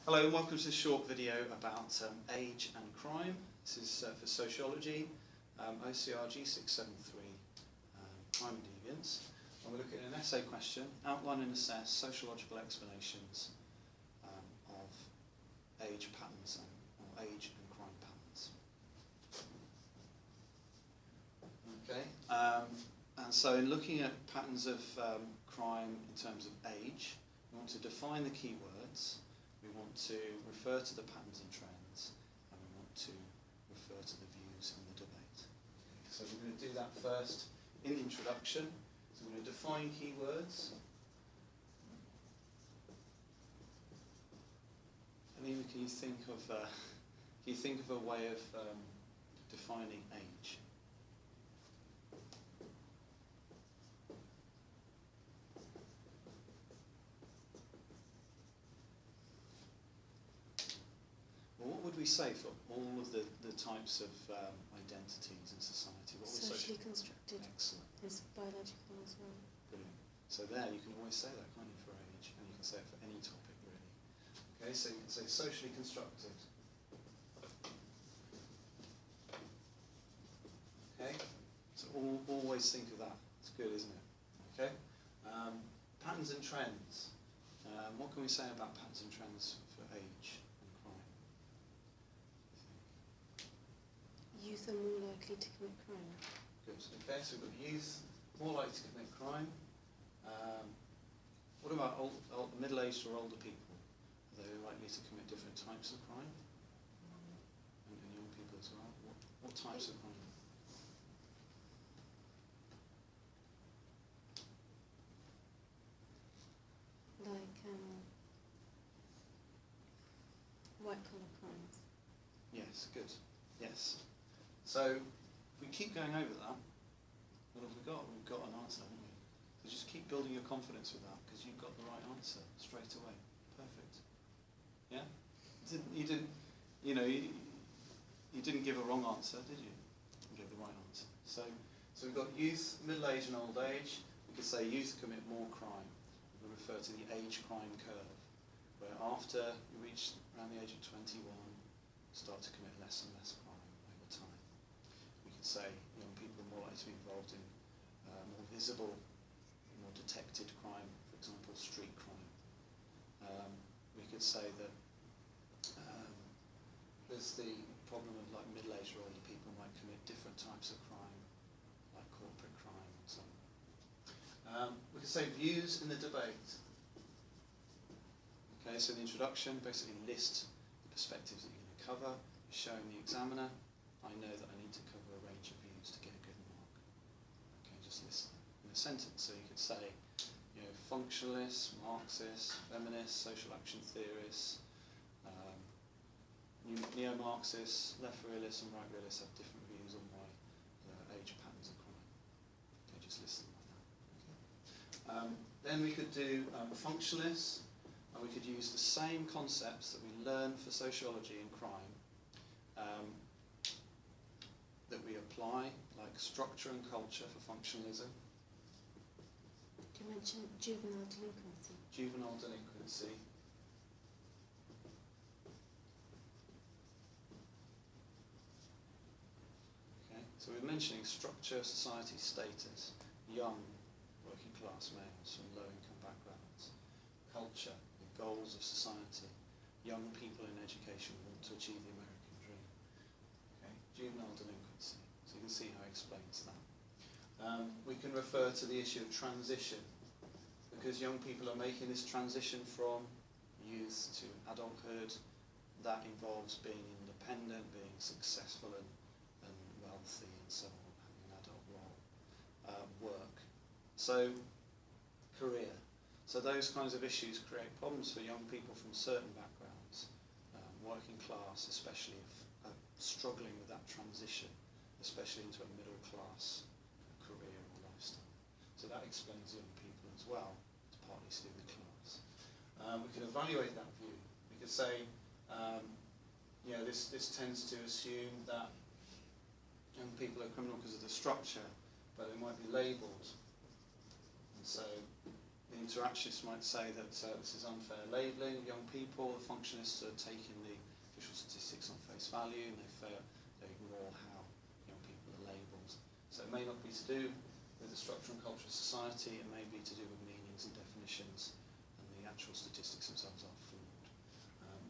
Hello and welcome to this short video about age and crime. This is for sociology, OCR G673, crime and deviance. And we're looking at an essay question, outline and assess sociological explanations of age patterns or age and crime patterns. Okay, and so in looking at patterns of crime in terms of age, we want to define the key words. We want to refer to the patterns and trends, and we want to refer to the views in the debate. Okay, so we're going to do that first in the introduction. So we're going to define keywords. Alina, can you think of a way of defining age? Well, what would we say for all of the types of identities in society? What Socially constructed. Excellent. Is biological as well. Brilliant. So there, you can always say that, can't you, for age, and you can say it for any topic, really. Okay, so you can say socially constructed. Okay, so always think of that. It's good, isn't it? Okay. Patterns and trends. What can we say about patterns and trends for age and crime? Youth are more likely to commit crime. Good. Okay, so we've got youth more likely to commit crime. What about middle-aged or older people? Are they likely to commit different types of crime? And young people as well? What types of crime? Like white-collar crimes. Yes, good. Yes. So if we keep going over that, what have we got? We've got an answer, haven't we? So just keep building your confidence with that, because you've got the right answer straight away. Perfect. Yeah? You didn't give a wrong answer, did you? You gave the right answer. So we've got youth, middle age and old age. We could say youth commit more crime. We refer to the age crime curve, where after you reach around the age of 21, you start to commit less and less crime over time. We could say young people are more likely to be involved in more visible, more detected crime, for example, street crime. We could say that there's the problem of like middle-aged or older people might commit different types of crime, like corporate crime and so on. We could say views in the debate. Okay, so in the introduction, basically list the perspectives that you're going to cover. You're showing the examiner, I know that I need to cover a range of views to get a good mark. Okay, just list them in a sentence. So you could say, functionalists, Marxists, feminists, social action theorists, neo-Marxists, left realists and right realists have different views on why age patterns are crime. Okay, just list them like that. Okay. Then we could do functionalists, and we could use the same concepts that we learn for sociology and crime that we apply, like structure and culture for functionalism. You mentioned juvenile delinquency. Juvenile delinquency. Okay, so we're mentioning structure, society, status, young, working class males from low income backgrounds, culture, the goals of society, young people in education who want to achieve the American dream. Okay, juvenile delinquency. So you can see how it explains that. We can refer to the issue of transition, because young people are making this transition from youth to adulthood. That involves being independent, being successful and wealthy and so on, having an adult role, work. So, career. So those kinds of issues create problems for young people from certain backgrounds, working class especially, struggling with that transition, especially into a middle class career or lifestyle. So that explains young people as well. It's partly to do with class. We can evaluate that view. We could say, this tends to assume that young people are criminal because of the structure, but they might be labelled. And so The interactionists might say that this is unfair labelling of young people. The functionalists are taking the official statistics on face value, and they ignore how young people are labelled. So it may not be to do with the structure and culture of society, it may be to do with meanings and definitions, and the actual statistics themselves are flawed.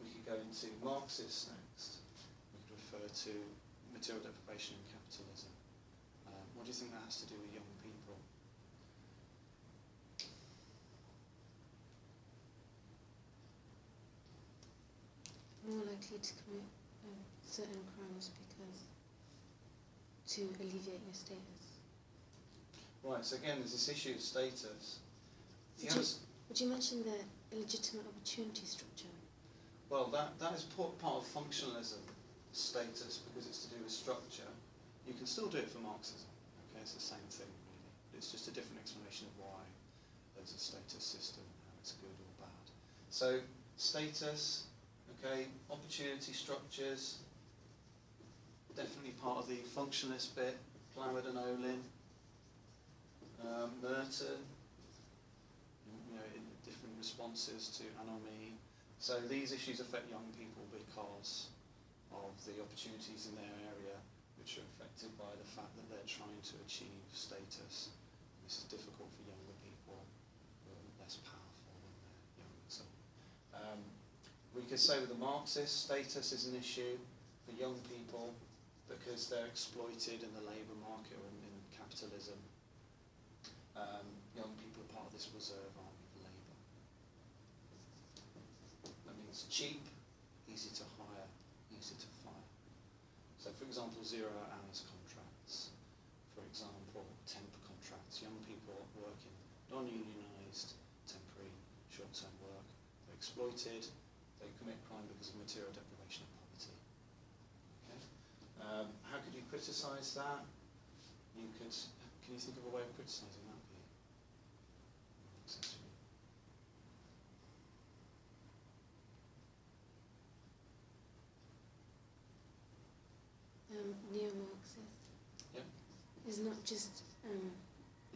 We could go into Marxists next. We could refer to material deprivation and capitalism. What do you think that has to do with young people? More likely to commit certain crimes because to alleviate your status. Right, so again, there's this issue of status. Would you mention the illegitimate opportunity structure? Well, that is part of functionalism, status, because it's to do with structure. You can still do it for Marxism, okay, it's the same thing really. It's just a different explanation of why there's a status system, how it's good or bad. So, status, okay, opportunity structures, definitely part of the functionalist bit, Cloward and Olin, Merton, in different responses to anomie. So these issues affect young people because of the opportunities in their area which are affected by the fact that they're trying to achieve status. This is difficult for younger people who are less powerful when they're young. So, we could say with the Marxists, status is an issue for young people because they're exploited in the labour market or in capitalism. Young people are part of this reserve army of labour. That means cheap, easy to hire, easy to fire. So for example, 0 hours contracts, for example, temp contracts. Young people working non-unionised, temporary, short-term work. They're exploited, they commit crime because of material deprivation and poverty. Okay? How could you criticise that? Can you think of a way of criticising that view? Neo-Marxist is not just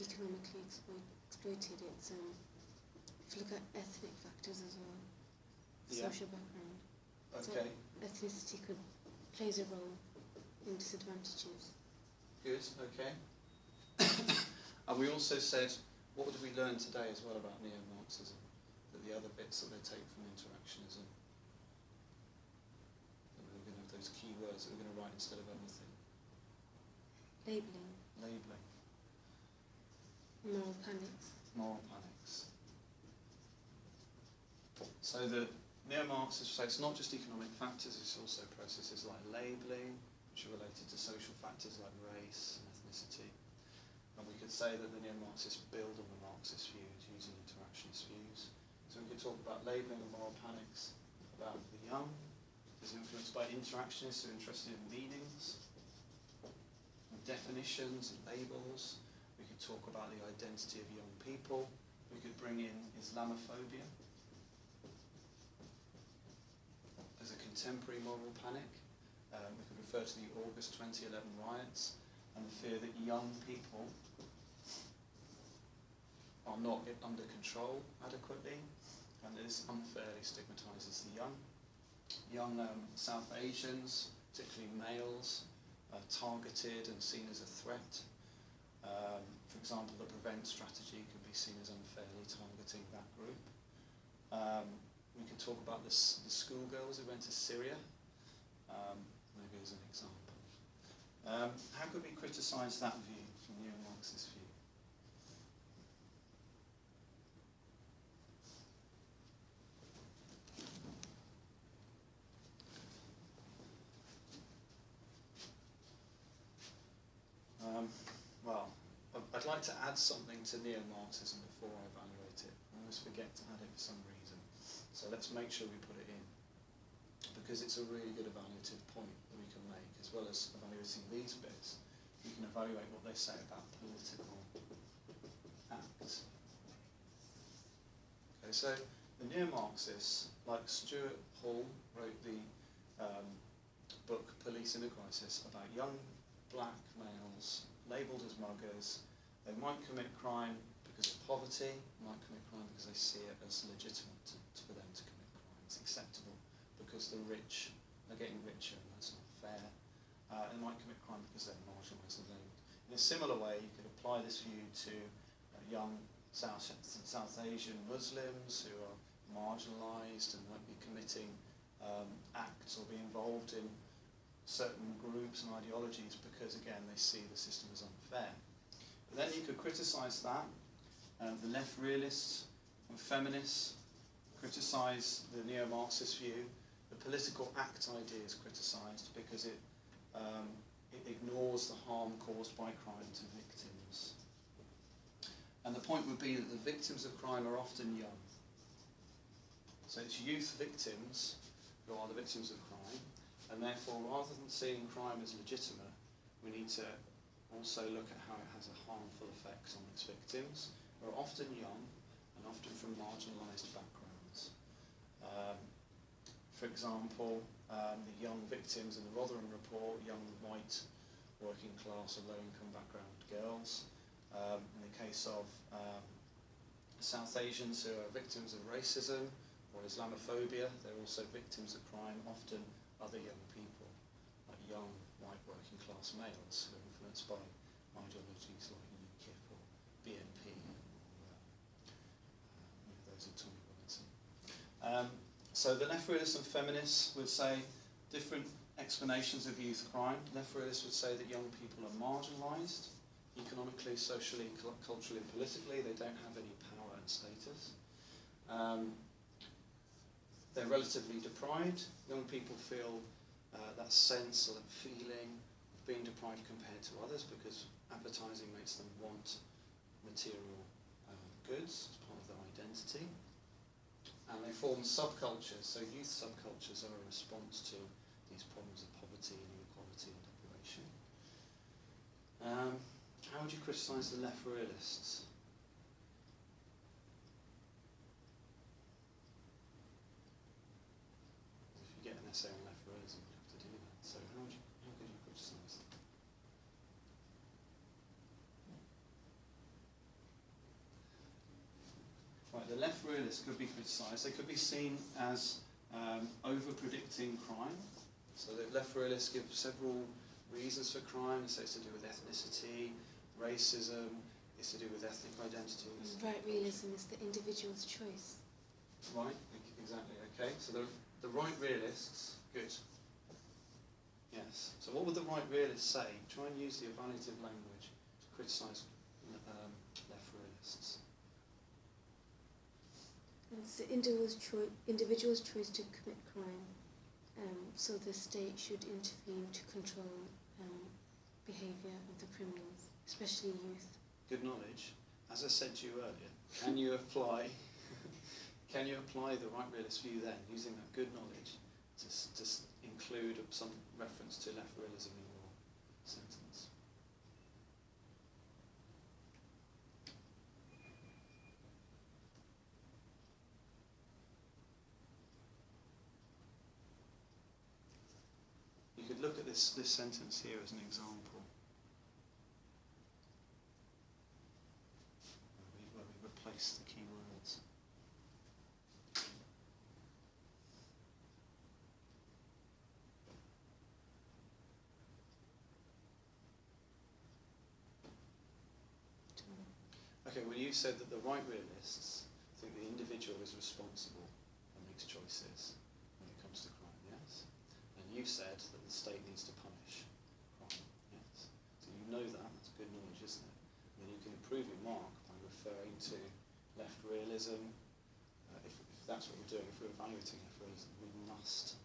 economically exploited, it's if you look at ethnic factors as well, social background. Okay. So ethnicity plays a role in disadvantages. Good, okay. And we also said, what did we learn today as well about neo-Marxism? That the other bits that they take from interactionism, that we were going to have those key words that we're going to write instead of anything. Labelling. Labelling. Moral panics. Moral panics. So the neo-Marxists say it's not just economic factors, it's also processes like labelling, which are related to social factors like race and ethnicity. And we could say that the neo-Marxists build on the Marxist views using interactionist views. So we could talk about labelling and moral panics, about the young, is influenced by interactionists who are interested in meanings, and definitions and labels. We could talk about the identity of young people. We could bring in Islamophobia as a contemporary moral panic. We could refer to the August 2011 riots and the fear that young people are not under control adequately, and this unfairly stigmatises the young. Young South Asians, particularly males, are targeted and seen as a threat. For example, the prevent strategy could be seen as unfairly targeting that group. We could talk about the schoolgirls who went to Syria, maybe as an example. How could we criticise that view from the neo-Marxist view? Well, I'd like to add something to neo-Marxism before I evaluate it. I always forget to add it for some reason. So let's make sure we put it in, because it's a really good evaluative point that we can make, as well as evaluating these bits. We can evaluate what they say about political acts. Okay, so the neo-Marxists, like Stuart Hall, wrote the book Police in a Crisis about young black males labelled as muggers. They might commit crime because because of poverty, might commit crime because they see it as legitimate for them to commit crime. It's acceptable because the rich are getting richer and that's not fair. And might commit crime because they're marginalised and labelled. In a similar way, you could apply this view to young South Asian Muslims who are marginalised and might be committing acts or be involved in certain groups and ideologies because, again, they see the system as unfair. But then you could criticise that. The left realists and feminists criticise the neo-Marxist view. The political act idea is criticised because it ignores the harm caused by crime to victims. And the point would be that the victims of crime are often young. So it's youth victims who are the victims of crime, and therefore rather than seeing crime as legitimate, we need to also look at how it has a harmful effect on its victims, who are often young and often from marginalised backgrounds. For example, the young victims in the Rotherham report, young white working class or low income background girls. In the case of South Asians who are victims of racism or Islamophobia, they're also victims of crime, often other young people, like young white working class males who are influenced by ideologies like UKIP or BNP or those of Tommy Robinson. So the left realists and feminists would say different explanations of youth crime. Left realists would say that young people are marginalised, economically, socially, culturally and politically. They don't have any power and status. They're relatively deprived. Young people feel that sense or that feeling of being deprived compared to others because advertising makes them want material goods as part of their identity. And they form subcultures, so youth subcultures are a response to these problems of poverty, inequality and deprivation. How would you criticise the left realists? If you get an essay on left realism, you have to do that. So how could you criticise them? Right, the left realists could be criticised. They could be seen as over-predicting crime. So the left realists give several reasons for crime. So it's to do with ethnicity, racism, it's to do with ethnic identities. Right realism is the individual's choice. Right, exactly, okay. So the right realists, good. Yes. So what would the right realists say? Try and use the evaluative language to criticise left realists. It's the individual's choice to commit crime, so the state should intervene to control behaviour of the criminals, especially youth. Good knowledge. As I said to you earlier, can you apply the right realist view then, using that good knowledge, to include some reference to left realism in your sentence? You could look at this sentence here as an example. Where we replace the key words. Okay, well you said that the right realists think the individual is responsible and makes choices when it comes to crime, yes? And you said that the state needs to punish crime, yes? So you know that, that's good knowledge, isn't it? And then you can improve your mark by referring to left realism. If that's what we're doing, if we're evaluating left realism, we must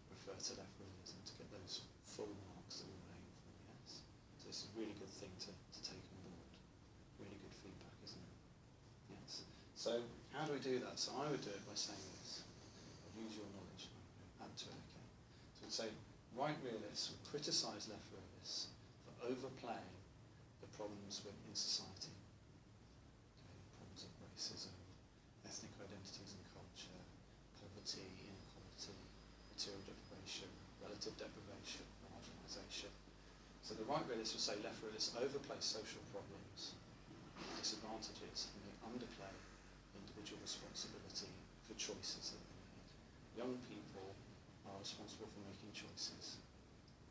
refer to left realism to get those full marks that we were aiming for, yes? So it's a really good thing to take on board. Really good feedback, isn't it? Yes. So how do we do that? So I would do it by saying this. I'd use your knowledge, add to it, okay? So we'd say, right realists would criticise left realists for overplaying the problems in society. Okay, problems of racism, ethnic identities and culture, poverty, inequality, material deprivation, relative deprivation, marginalisation. So the right realists would say left realists overplay social problems disadvantages, and they underplay individual responsibility for choices that they make. Young people are responsible for making choices.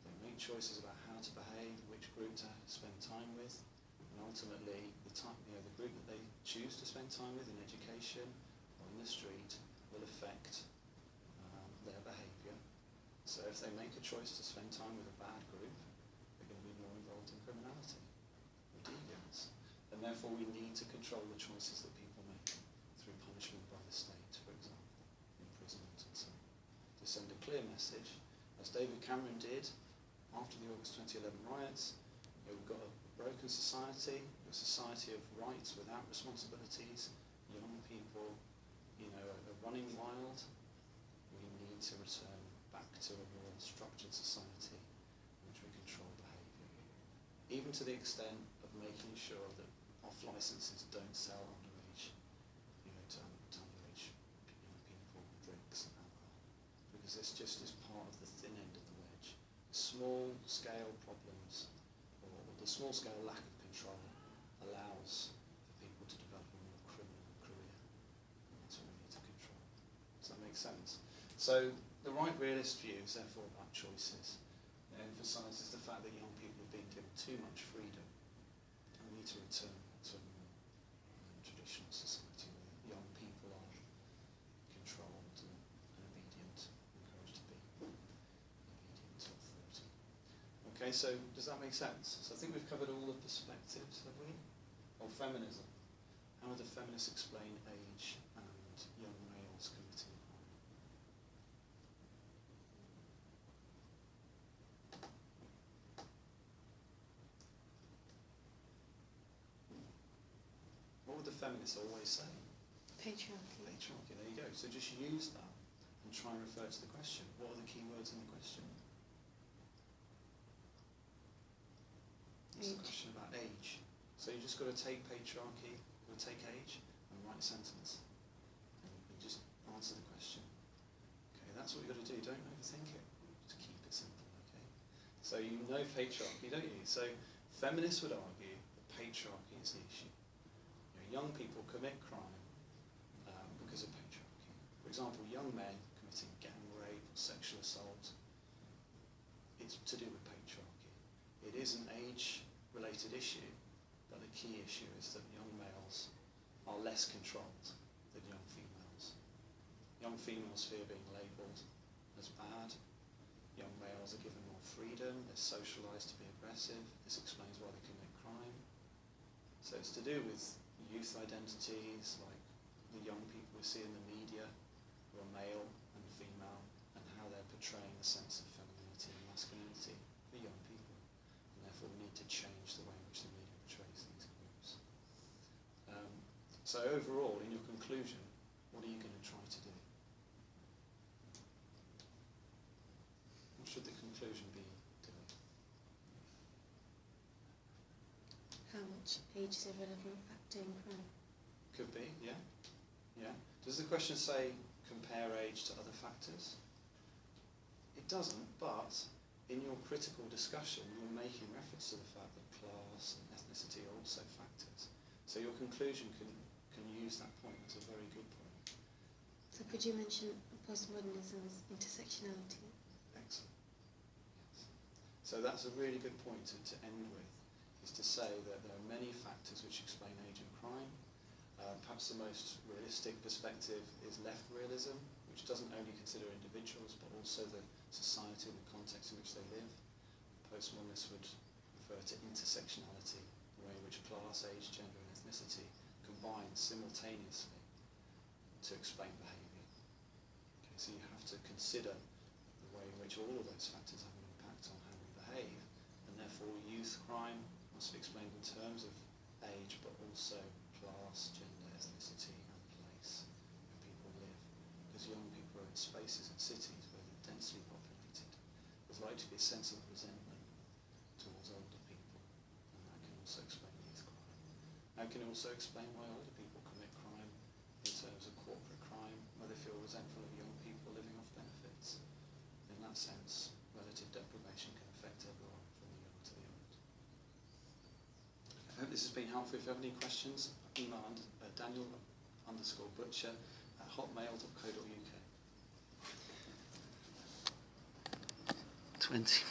They make choices about how to behave, which group to spend time with, and ultimately the group that they choose to spend time with in education or in the street will affect their behaviour. So if they make a choice to spend time with a bad group, they're going to be more involved in criminality or deviance. And therefore we need to control the choices that people make through punishment by the state, for example, imprisonment and so on. To send a clear message, as David Cameron did after the August 2011 riots, we've got a broken society, a society of rights without responsibilities, young people, are running wild. We need to return back to a more structured society in which we control behaviour, even to the extent of making sure that off licences don't sell underage, to underage people drinks and alcohol, because this just is part of the thin end of the wedge. Small scale problems, or the small scale lack of control, allows for people to develop a more criminal career, and that's what we need to control. Does that make sense? So the right realist view is therefore about choices. It emphasises the fact that young people have been given too much freedom, and we need to return to a more traditional society where young people are controlled and obedient, encouraged to be obedient to authority. Okay, so does that make sense? So I think we've covered all the perspectives, have we? Of feminism. How would the feminists explain age and young males committing crime? What would the feminists always say? Patriarchy. Patriarchy, there you go. So just use that and try and refer to the question. What are the key words in the question? It's a question about age. So you just got to take patriarchy, or take age, and write a sentence. And just answer the question. Okay, that's what you've got to do. Don't overthink it. Just keep it simple, okay? So you know patriarchy, don't you? So feminists would argue that patriarchy is the issue. Young people commit crime because of patriarchy. For example, young men committing gang rape or sexual assault, it's to do with patriarchy. It is an age-related issue, but the key issue is that young males are less controlled than young females. Young females fear being labelled as bad. Young males are given more freedom, they're socialised to be aggressive. This explains why they commit crime. So it's to do with youth identities, like the young people we see in the media, who are male and female, and how they're portraying a sense of femininity and masculinity for young people. And therefore we need to change the way in which the media portrays these groups. So overall, in your conclusion, what are you going to try to do? What should the conclusion be doing? How much age is a relevant factor in crime? Could be, yeah. Yeah. Does the question say compare age to other factors? It doesn't, but in your critical discussion, you're making reference to the fact that class and ethnicity are also factors. So your conclusion can use that point. That's a very good point. So could you mention postmodernism's intersectionality? Excellent. Yes. So that's a really good point to end with, is to say that there are many factors which explain age and crime. Perhaps the most realistic perspective is left realism, which doesn't only consider individuals but also the society and the context in which they live. Postmodernists would refer to intersectionality, the way in which class, age, gender and ethnicity combine simultaneously to explain behaviour. Okay, so you have to consider the way in which all of those factors have an impact on how we behave, and therefore youth crime must be explained in terms of age but also class, gender, ethnicity and place where people live. Because young people are in spaces and cities where they're densely populated. There's likely to be a sense of resentment towards older people, and that can also explain youth crime. That can also explain why older people commit crime in terms of corporate crime, where they feel resentful of young people living off benefits. In that sense, relative deprivation can affect everyone from the young to the old. I hope this has been helpful. If you have any questions, email Daniel_Butcher@hotmail.co.uk. 20 minutes.